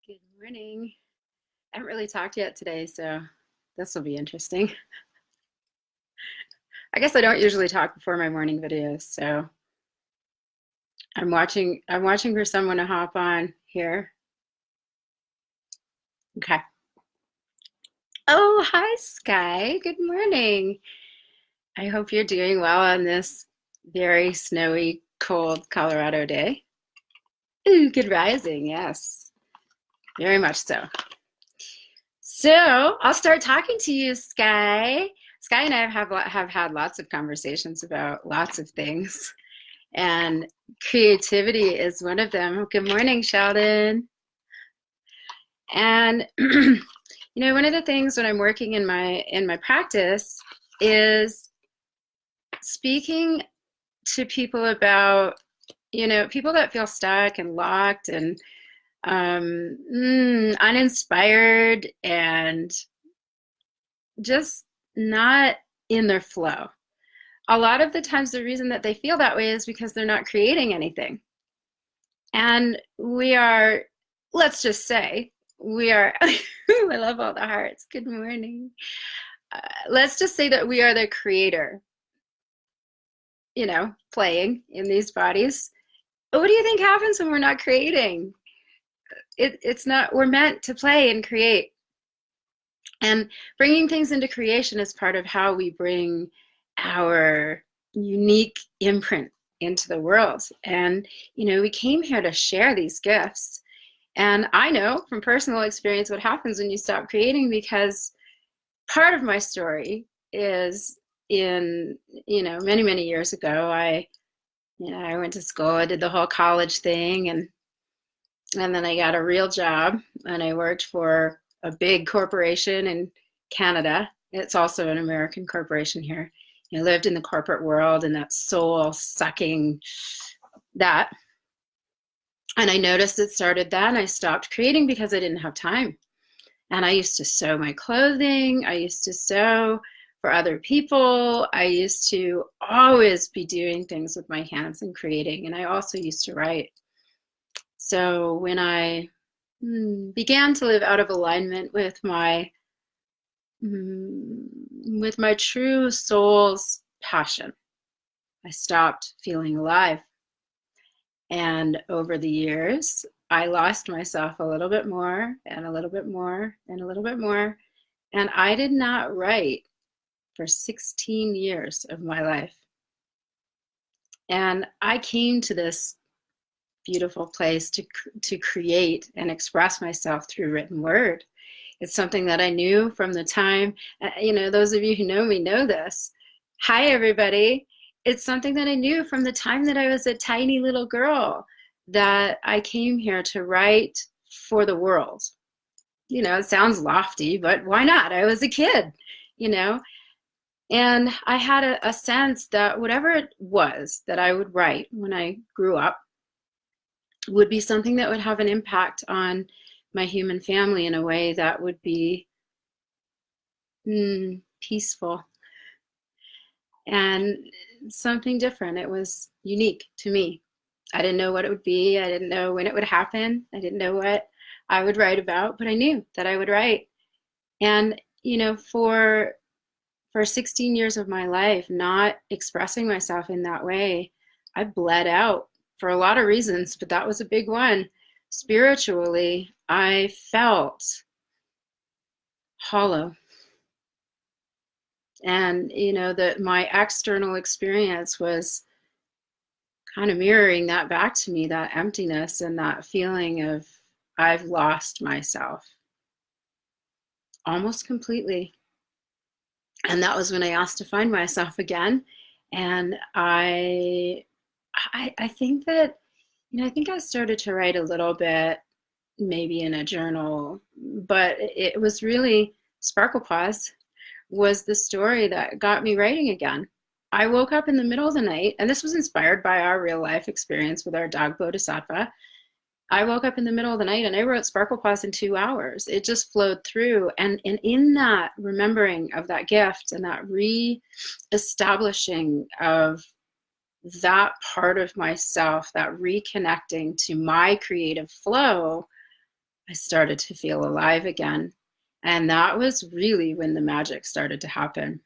Good morning. I haven't really talked yet today, so this will be interesting. I guess I don't usually talk before my morning videos, so I'm watching for someone to hop on here. Okay. Oh, hi Sky. Good morning. I hope you're doing well on this very snowy, cold Colorado day. Ooh, good rising. Yes, very much so. So I'll start talking to you, Sky. Sky and I have had lots of conversations about lots of things, and creativity is one of them. Good morning, Sheldon. And one of the things when I'm working in my practice is speaking to people about people that feel stuck and locked and uninspired and just not in their flow. A lot of the times the reason that they feel that way is because they're not creating anything. And we are, let's just say, we are, I love all the hearts. Good morning. Let's just say that we are the creator, playing in these bodies. But what do you think happens when we're not creating? It's not, we're meant to play and create. And bringing things into creation is part of how we bring our unique imprint into the world. And, we came here to share these gifts. And I know from personal experience what happens when you stop creating, because part of my story is in, many, many years ago, I went to school, I did the whole college thing, and then I got a real job and I worked for a big corporation in Canada. It's also an American corporation here. I lived in the corporate world and that soul sucking that. And I noticed it started then. I stopped creating because I didn't have time. And I used to sew my clothing. I used to sew for other people. I used to always be doing things with my hands and creating. And I also used to write. So when I began to live out of alignment with my true soul's passion, I stopped feeling alive. And over the years, I lost myself a little bit more and a little bit more and a little bit more. And I did not write for 16 years of my life. And I came to this beautiful place to create and express myself through written word. It's something that I knew from the time, those of you who know me know this. Hi, everybody. It's something that I knew from the time that I was a tiny little girl, that I came here to write for the world. It sounds lofty, but why not? I was a kid, and I had a sense that whatever it was that I would write when I grew up would be something that would have an impact on my human family in a way that would be peaceful and something different. It was unique to me. I didn't know what it would be. I didn't know when it would happen. I didn't know what I would write about, but I knew that I would write. And, for 16 years of my life, not expressing myself in that way, I bled out for a lot of reasons, but that was a big one. Spiritually, I felt hollow. And, that my external experience was kind of mirroring that back to me, that emptiness and that feeling of I've lost myself almost completely. And that was when I asked to find myself again. And I think that, I think I started to write a little bit, maybe in a journal, but it was really Sparkle Pause was the story that got me writing again. I woke up in the middle of the night, and this was inspired by our real life experience with our dog Bodhisattva. I woke up in the middle of the night and I wrote Sparkle Pause in 2 hours. It just flowed through. And in that remembering of that gift and that re-establishing of that part of myself, that reconnecting to my creative flow, I started to feel alive again. And that was really when the magic started to happen,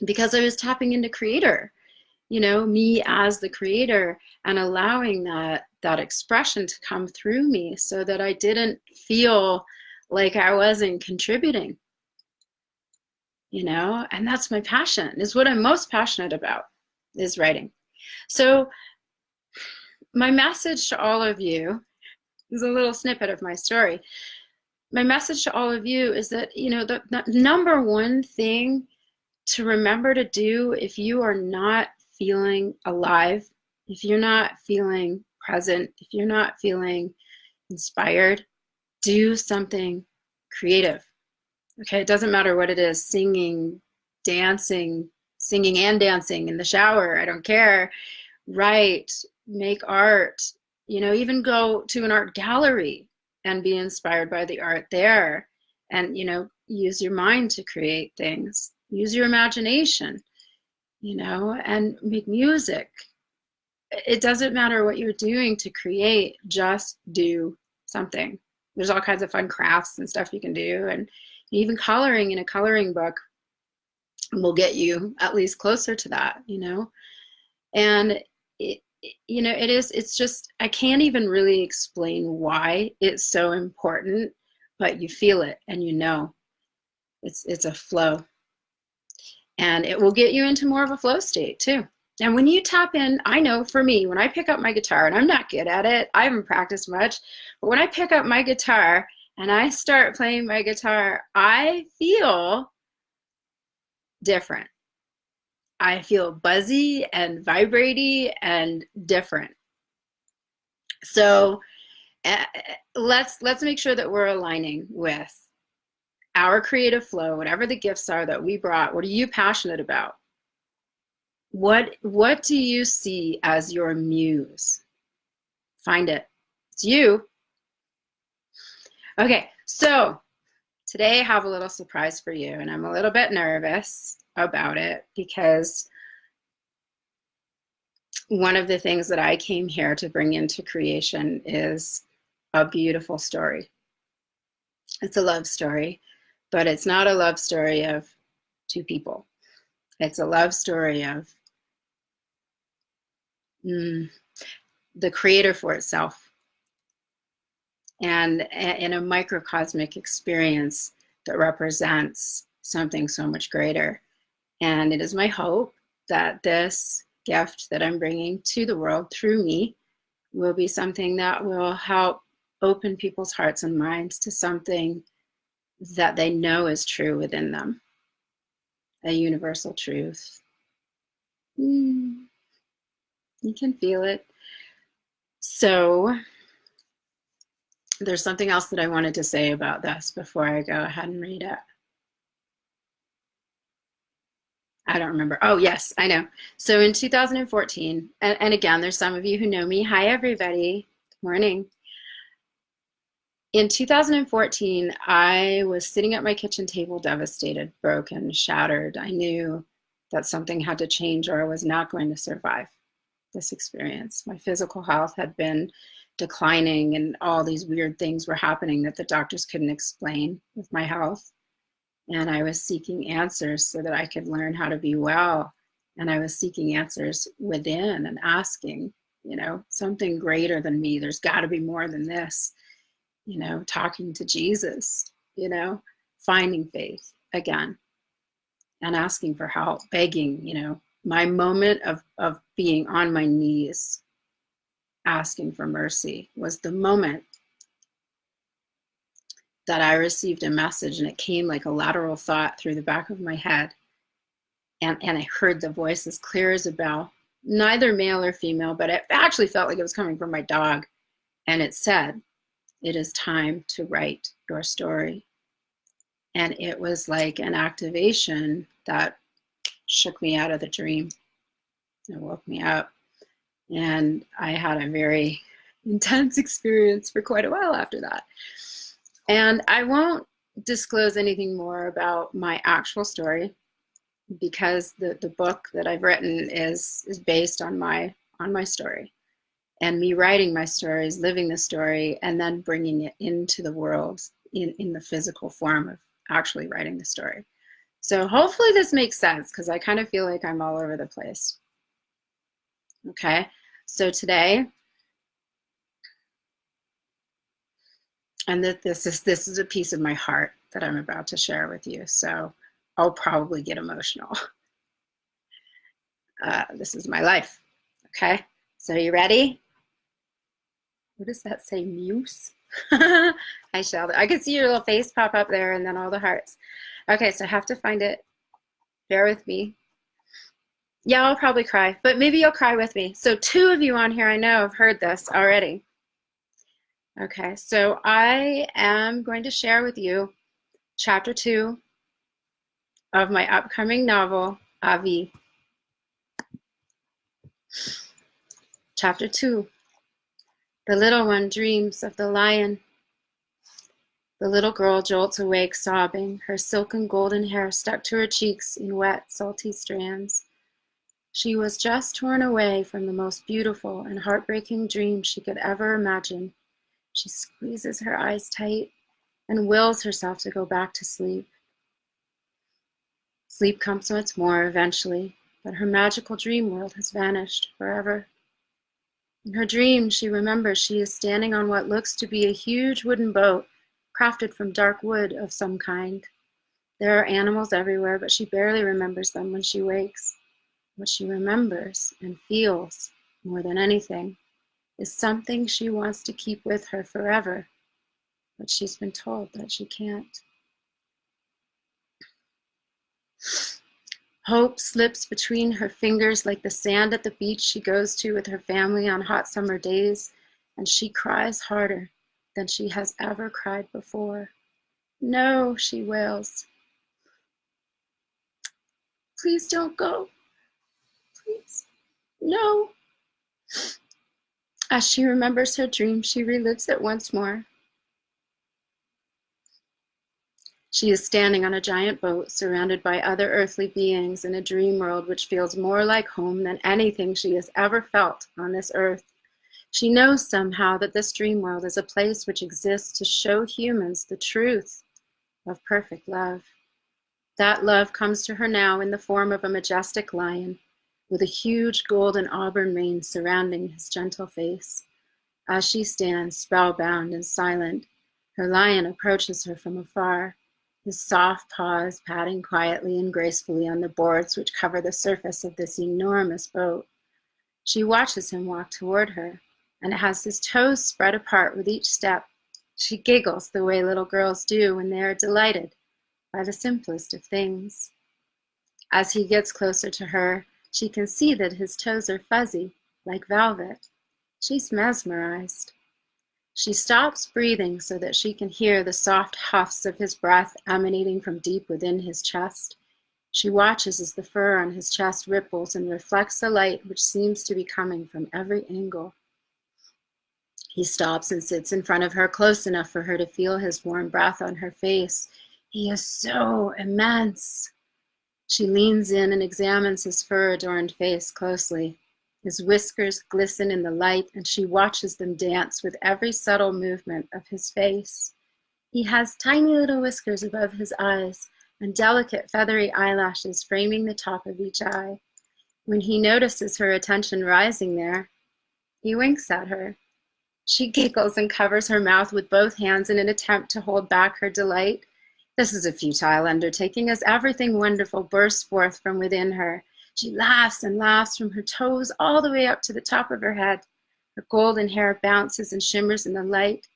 because I was tapping into creator, me as the creator, and allowing that expression to come through me so that I didn't feel like I wasn't contributing, and that's my passion, is what I'm most passionate about, is writing. So my message to all of you is a little snippet of my story. My message to all of you is that, the number one thing to remember to do if you are not feeling alive, if you're not feeling present, if you're not feeling inspired, do something creative. Okay, it doesn't matter what it is, singing, dancing, singing and dancing in the shower, I don't care. Write, make art, even go to an art gallery and be inspired by the art there. And, use your mind to create things. Use your imagination, and make music. It doesn't matter what you're doing to create, just do something. There's all kinds of fun crafts and stuff you can do. And even coloring in a coloring book will get you at least closer to that, And it's just, I can't even really explain why it's so important, but you feel it and it's a flow. And it will get you into more of a flow state too. And when you tap in, I know for me, when I pick up my guitar, and I'm not good at it, I haven't practiced much, but when I pick up my guitar and I start playing my guitar, I feel different. I feel buzzy and vibraty and different. So let's make sure that we're aligning with our creative flow, whatever the gifts are that we brought. What are you passionate about? What do you see as your muse? Find it. It's you. Okay, so today I have a little surprise for you, and I'm a little bit nervous about it because one of the things that I came here to bring into creation is a beautiful story. It's a love story, but it's not a love story of two people. It's a love story of the creator for itself, and in a microcosmic experience that represents something so much greater. And it is my hope that this gift that I'm bringing to the world through me will be something that will help open people's hearts and minds to something that they know is true within them, a universal truth. You can feel it. So there's something else that I wanted to say about this before I go ahead and read it. I don't remember. Oh, yes, I know. So in 2014, and again, there's some of you who know me. Hi, everybody. Good morning. In 2014, I was sitting at my kitchen table, devastated, broken, shattered. I knew that something had to change or I was not going to survive this experience. My physical health had been declining and all these weird things were happening that the doctors couldn't explain with my health. And I was seeking answers so that I could learn how to be well. And I was seeking answers within and asking, something greater than me. There's got to be more than this, talking to Jesus, finding faith again and asking for help, begging, my moment of being on my knees, asking for mercy was the moment that I received a message, and it came like a lateral thought through the back of my head. And I heard the voice as clear as a bell, neither male or female, but it actually felt like it was coming from my dog. And it said, "It is time to write your story." And it was like an activation that shook me out of the dream. It woke me up. And I had a very intense experience for quite a while after that. And I won't disclose anything more about my actual story because the book that I've written is based on my story. and me writing my stories, living the story, and then bringing it into the world in the physical form of actually writing the story. So hopefully this makes sense, because I kind of feel like I'm all over the place. Okay, so today, and this is a piece of my heart that I'm about to share with you, so I'll probably get emotional. This is my life. Okay, so you ready? What does that say, Muse? Hi, Sheldon. I could see your little face pop up there and then all the hearts. Okay, so I have to find it. Bear with me. Yeah, I'll probably cry, but maybe you'll cry with me. So 2 of you on here I know have heard this already. Okay, so I am going to share with you chapter 2 of my upcoming novel, AVI. Chapter 2. The little one dreams of the lion. The little girl jolts awake sobbing, her silken golden hair stuck to her cheeks in wet, salty strands. She was just torn away from the most beautiful and heartbreaking dream she could ever imagine. She squeezes her eyes tight and wills herself to go back to sleep. Sleep comes once more eventually, but her magical dream world has vanished forever. In her dream, she remembers she is standing on what looks to be a huge wooden boat, crafted from dark wood of some kind. There are animals everywhere, but she barely remembers them when she wakes. What she remembers and feels, more than anything, is something she wants to keep with her forever, but she's been told that she can't. Hope slips between her fingers like the sand at the beach she goes to with her family on hot summer days, and she cries harder than she has ever cried before. No, she wails. Please don't go. Please. No. As she remembers her dream, she relives it once more. She is standing on a giant boat, surrounded by other earthly beings in a dream world which feels more like home than anything she has ever felt on this earth. She knows somehow that this dream world is a place which exists to show humans the truth of perfect love. That love comes to her now in the form of a majestic lion, with a huge golden auburn mane surrounding his gentle face. As she stands, spellbound and silent, her lion approaches her from afar, his soft paws patting quietly and gracefully on the boards which cover the surface of this enormous boat. She watches him walk toward her, and has his toes spread apart with each step. She giggles the way little girls do when they are delighted by the simplest of things. As he gets closer to her, she can see that his toes are fuzzy, like velvet. She's mesmerized. She stops breathing so that she can hear the soft huffs of his breath emanating from deep within his chest. She watches as the fur on his chest ripples and reflects the light which seems to be coming from every angle. He stops and sits in front of her, close enough for her to feel his warm breath on her face. He is so immense. She leans in and examines his fur-adorned face closely. His whiskers glisten in the light, and she watches them dance with every subtle movement of his face. He has tiny little whiskers above his eyes, and delicate feathery eyelashes framing the top of each eye. When he notices her attention rising there, he winks at her. She giggles and covers her mouth with both hands in an attempt to hold back her delight. This is a futile undertaking, as everything wonderful bursts forth from within her. She laughs and laughs from her toes all the way up to the top of her head. Her golden hair bounces and shimmers in the light,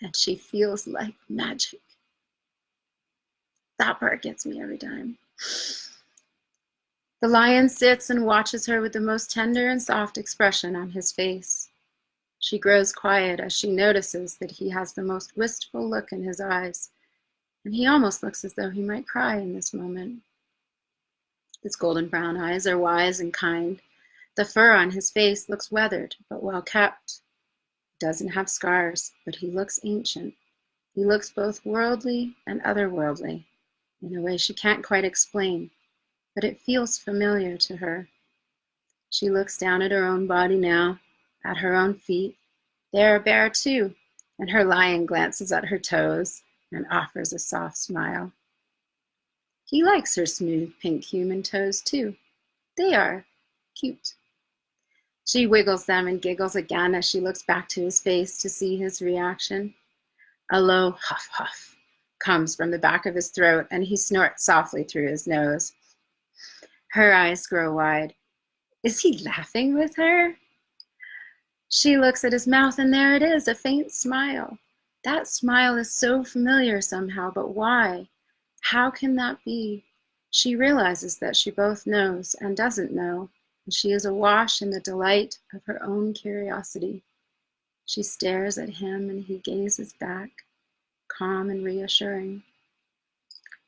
and she feels like magic. That part gets me every time. The lion sits and watches her with the most tender and soft expression on his face. She grows quiet as she notices that he has the most wistful look in his eyes, and he almost looks as though he might cry in this moment. His golden brown eyes are wise and kind. The fur on his face looks weathered but well kept. He doesn't have scars, but he looks ancient. He looks both worldly and otherworldly, in a way she can't quite explain, but it feels familiar to her. She looks down at her own body now, At her own feet, they are bare too, and her lion glances at her toes and offers a soft smile. He likes her smooth pink human toes too. They are cute. She wiggles them and giggles again as she looks back to his face to see his reaction. A low huff huff comes from the back of his throat, and he snorts softly through his nose. Her eyes grow wide. Is he laughing with her? She looks at his mouth, and there it is, a faint smile. That smile is so familiar somehow, but why? How can that be? She realizes that she both knows and doesn't know, and she is awash in the delight of her own curiosity. She stares at him, and he gazes back, calm and reassuring.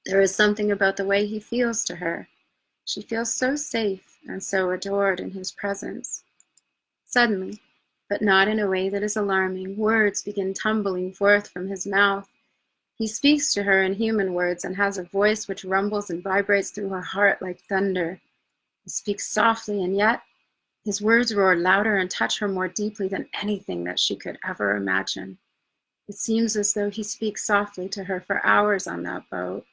There is something about the way he feels to her. She feels so safe and so adored in his presence. Suddenly, but not in a way that is alarming, words begin tumbling forth from his mouth. He speaks to her in human words and has a voice which rumbles and vibrates through her heart like thunder. He speaks softly, and yet his words roar louder and touch her more deeply than anything that she could ever imagine. It seems as though he speaks softly to her for hours on that boat.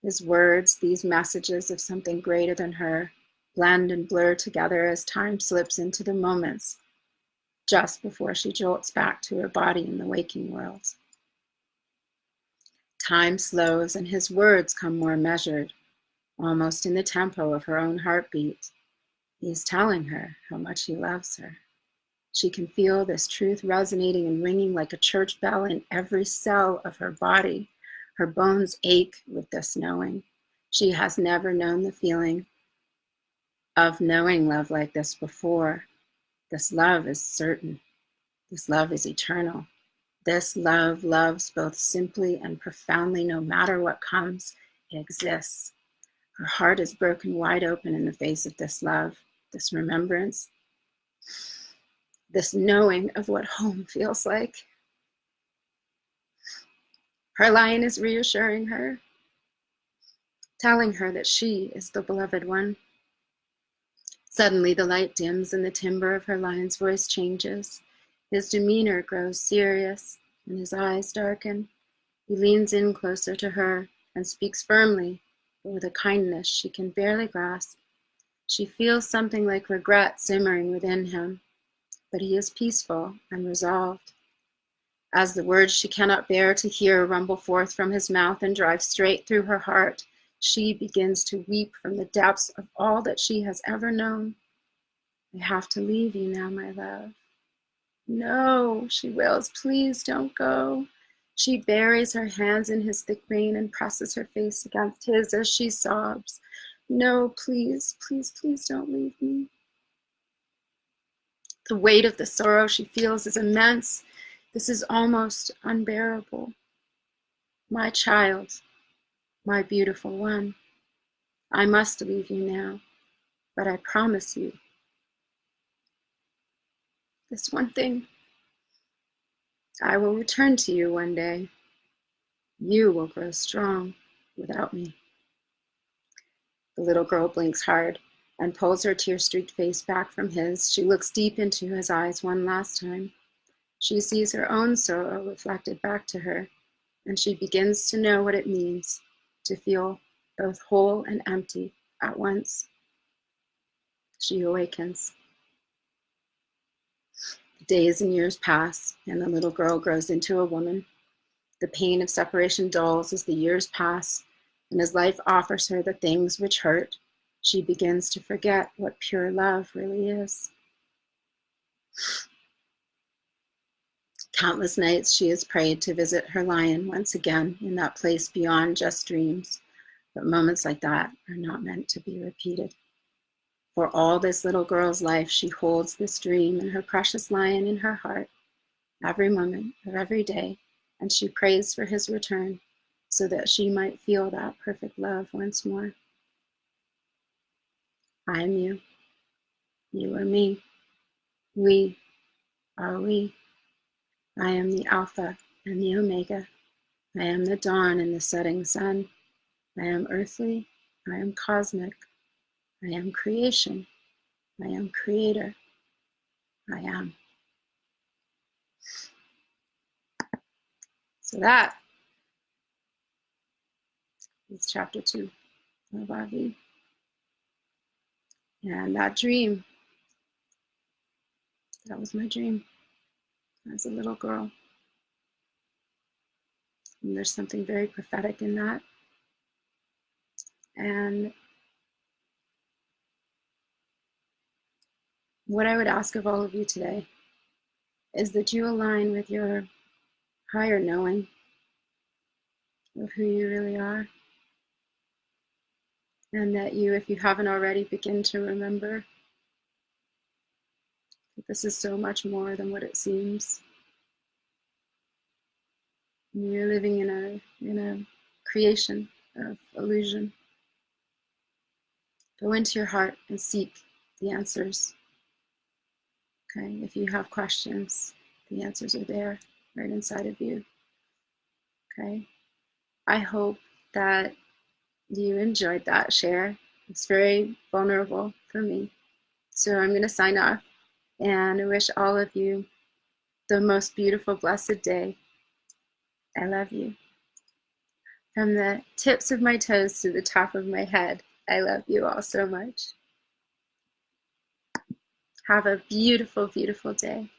His words, these messages of something greater than her, blend and blur together as time slips into the moments just before she jolts back to her body in the waking world. Time slows and his words come more measured, almost in the tempo of her own heartbeat. He is telling her how much he loves her. She can feel this truth resonating and ringing like a church bell in every cell of her body. Her bones ache with this knowing. She has never known the feeling of knowing love like this before. This love is certain. This love is eternal. This love loves both simply and profoundly, no matter what comes, it exists. Her heart is broken wide open in the face of this love, this remembrance, this knowing of what home feels like. Her lion is reassuring her, telling her that she is the beloved one. Suddenly the light dims and the timbre of her lion's voice changes. His demeanor grows serious and his eyes darken. He leans in closer to her and speaks firmly, but with a kindness she can barely grasp. She feels something like regret simmering within him, but he is peaceful and resolved. As the words she cannot bear to hear rumble forth from his mouth and drive straight through her heart, she begins to weep from the depths of all that she has ever known. I have to leave you now, my love. No, she wails, please don't go. She buries her hands in his thick mane and presses her face against his as she sobs. No, please, please, please don't leave me. The weight of the sorrow she feels is immense. This is almost unbearable. My child, my beautiful one, I must leave you now, but I promise you this one thing. I will return to you one day. You will grow strong without me. The little girl blinks hard and pulls her tear-streaked face back from his. She looks deep into his eyes one last time. She sees her own sorrow reflected back to her, and she begins to know what it means to feel both whole and empty at once. She awakens. The days and years pass, and the little girl grows into a woman. The pain of separation dulls as the years pass, and as life offers her the things which hurt, she begins to forget what pure love really is. Countless nights she has prayed to visit her lion once again in that place beyond just dreams, but moments like that are not meant to be repeated. For all this little girl's life, she holds this dream and her precious lion in her heart, every moment of every day, and she prays for his return so that she might feel that perfect love once more. I am you. You are me. We are we. I am the Alpha and the Omega. I am the dawn and the setting sun. I am earthly. I am cosmic. I am creation. I am creator. I am. So that is chapter 2 of AVI. And that dream, that was my dream as a little girl. And there's something very prophetic in that. And what I would ask of all of you today is that you align with your higher knowing of who you really are. And that you, if you haven't already, begin to remember that this is so much more than what it seems. And you're living in a creation of illusion. Go into your heart and seek the answers. Okay, if you have questions, the answers are there, right inside of you. Okay, I hope that you enjoyed that share. It's very vulnerable for me. So I'm going to sign off, and I wish all of you the most beautiful, blessed day. I love you. From the tips of my toes to the top of my head, I love you all so much. Have a beautiful, beautiful day.